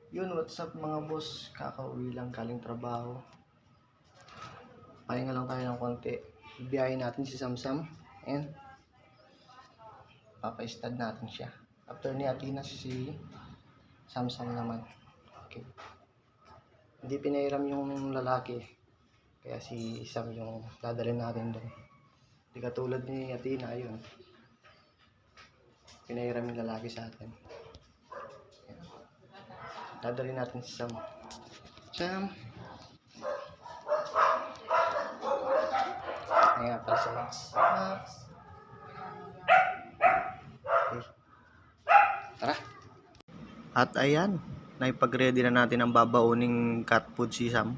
Yun, what's up mga boss? Kakauwi lang galing trabaho. Pahinga lang tayo ng konti. Biyahin natin si Samsam. And papa-stud natin siya. After ni Athena si Samsam naman. Okay. Hindi pinairam yung lalaki. Kaya si Sam yung dadalhin natin doon. Hindi katulad ni Athena, yun. Pinairam yung lalaki sa atin. Dadalhin natin si Sam. Sam! Ayan pala si Max. Max! Okay. Tara! At ayan, naipag-ready na natin ang babauning cat food si Sam.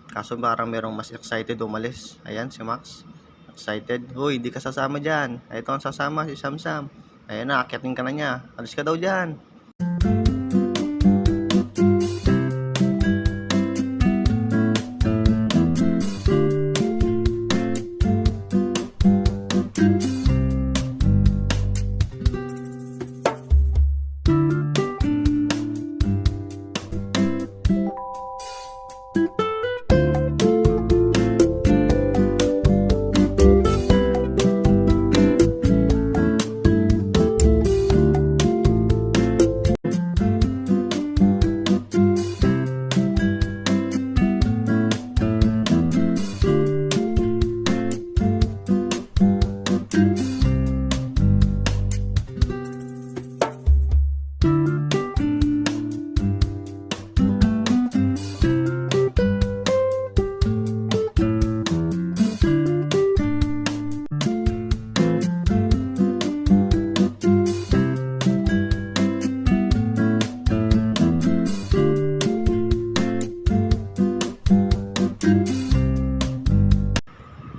Kaso parang merong mas excited umalis. Ayan si Max. Excited. Uy, hindi ka sasama dyan. Ito ang sasama si Sam. Ayan na, akyatin ka na niya. Alis ka daw dyan.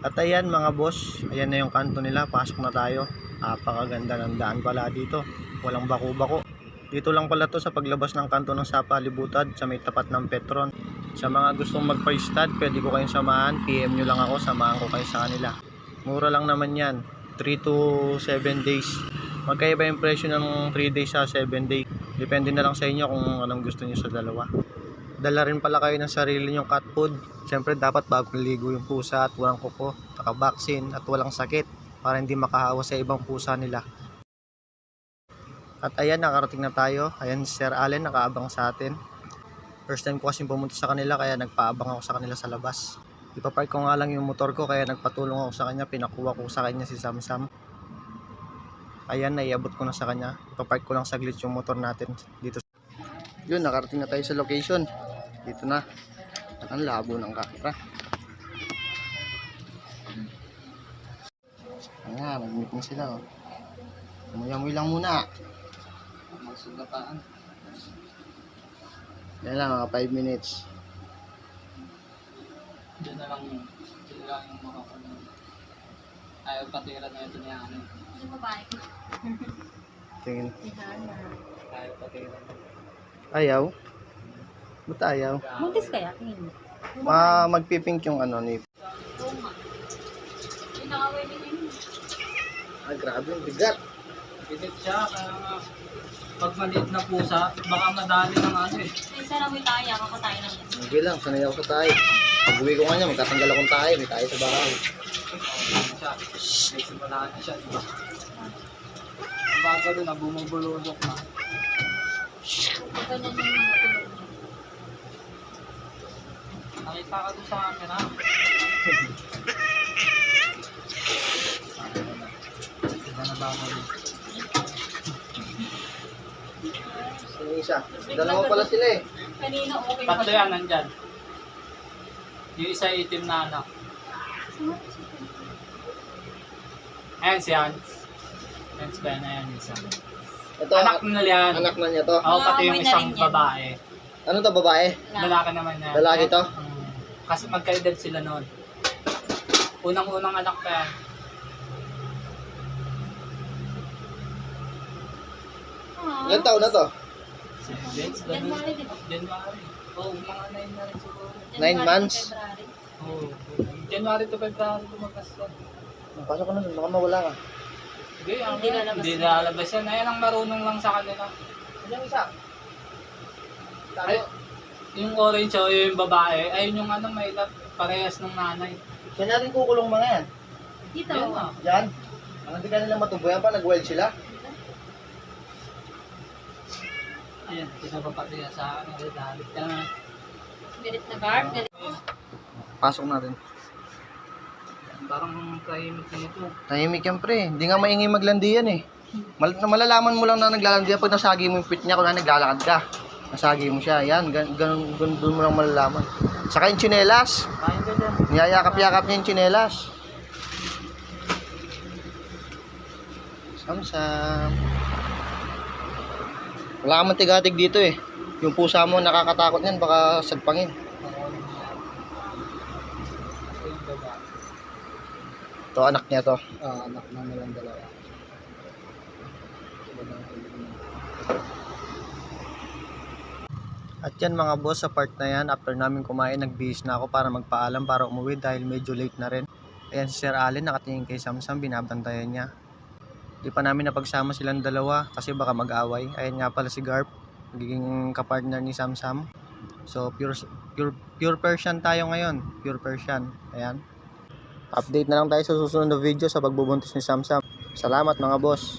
At ayan mga boss, ayan na yung kanto nila, pasok na tayo. Napakaganda ng daan pala dito, walang bako-bako. Dito lang pala to sa paglabas ng kanto ng Sapa Libutad sa may tapat ng Petron. Sa mga gustong mag-stud, pwede ko kayong samahan, PM nyo lang ako, samahan ko kayo sa kanila. Mura lang naman yan, 3 to 7 days. Magkaiba yung presyo ng 3 days sa 7 days. Depende na lang sa inyo kung anong gusto nyo sa dalawa. Dala rin pala kayo ng sarili nyong cat food. Siyempre dapat bago ligo yung pusa at walang kuko, naka-vaccine at walang sakit para hindi makahawa sa ibang pusa nila. At ayan, nakarating na tayo. Ayan si Sir Allen, nakaabang sa atin. First time ko kasi pumunta sa kanila kaya nagpaabang ako sa kanila sa labas. Ipapark ko nga lang yung motor ko kaya nagpatulong ako sa kanya. Pinakuha ko sa kanya si Samsam. Ayan, naiabot ko na sa kanya. Ipapark ko lang saglit yung motor natin dito. Yun, nakarating na tayo sa location. Dito na. Ang labo ng camera. Ayan, nag-meet na sila. Oh. Umuyamoy lang muna. Magsugataan. Yan lang, mga 5 minutes. Diyan na lang yung makakaroon. Ayaw patira na ito niya. Yung babae ko. Tingin. Ayaw patira. Ayaw? Ba't ayaw? Muntis kaya? Magpipink yung ano ni... Oo nga. Yung nakaway din yun. grabe yung bigat. Bitit siya, kaya nga pag maliit na pusa, baka madali ng ano eh. Minsan lang may taya, kakatay lang yan. Hindi lang, sanay ako sa tayo. Pag uwi ko nga niya, magtatanggal akong tayo. May tayo sa bahay. May simulaan na siya, diba? Ang baga doon, bumubulunok na. Ganyan yung mga tulog niya. Nakita ka doon sa camera. Diba na ba ako doon? Sino isa? Dalawa pala sila eh. Kanina okay na Tatlo yan, nandyan. Yung isa itim na anak. Ayan si Hans. Hans ba yan? Ayan isa. Ito, Anak na yan. anak na niya to. Oo, pati yung Amoy na isang rin yan. babae. Ano to, babae? Lalaki naman yan. Lalaki to? Kasi magkaedad sila noon. Unang-unang anak pa yan. Ilan taon na to? January, di ba? January. Oo, mga 9 na rin siguro. 9 months? February. Oo. January to February lumakas yan. Pasok ko na doon, baka mawala ka. Hindi lalabas Hindi yan. lalabas yan. Ayan ang marunong lang sa kanila. Ano yung isa? Ay, yung orange o yung babae, ayun yung ano, may parehas ng nanay. Saan natin kukulong mga yan? Dito. Yan na. Diyan? Ang hindi ka nila matuboyan pa, nag-wild sila. Ayan, pinapapati sa akin. Dalit ka na. Galit na guard. Galit. Pasok natin. Parang tahimik na ito. Tahimik yan pre, hindi nga maingay maglandi yan eh. Malalaman mo lang na naglalandi yan pag nasagi mo yung pit niya kung na naglalakad ka. Nasagi mo siya, yan, ganun doon mo lang malalaman. Saka yung tsinelas, Kain ka dyan. niyayakap-yakap niya yung tsinelas. Samsam. Wala kang mantigatig dito eh. Yung pusa mo nakakatakot niyan, baka sagpangin. Ito yung babae. Ito anak niya to. Anak na nilang dalawa. At yan mga boss, sa part na yan, after namin kumain, nagbihis na ako para magpaalam para umuwi dahil medyo late na rin. Ayan si Sir Allen, nakatingin kay Samsam, binabantayan niya. Di pa namin napagsama silang dalawa kasi baka mag-away. Ayan nga pala si Garp, nagiging kapartner ni Samsam. So pure Persian tayo ngayon, pure Persian. Ayan. Update na lang tayo sa susunod na video sa pagbubuntis ni Samsam. Salamat mga boss.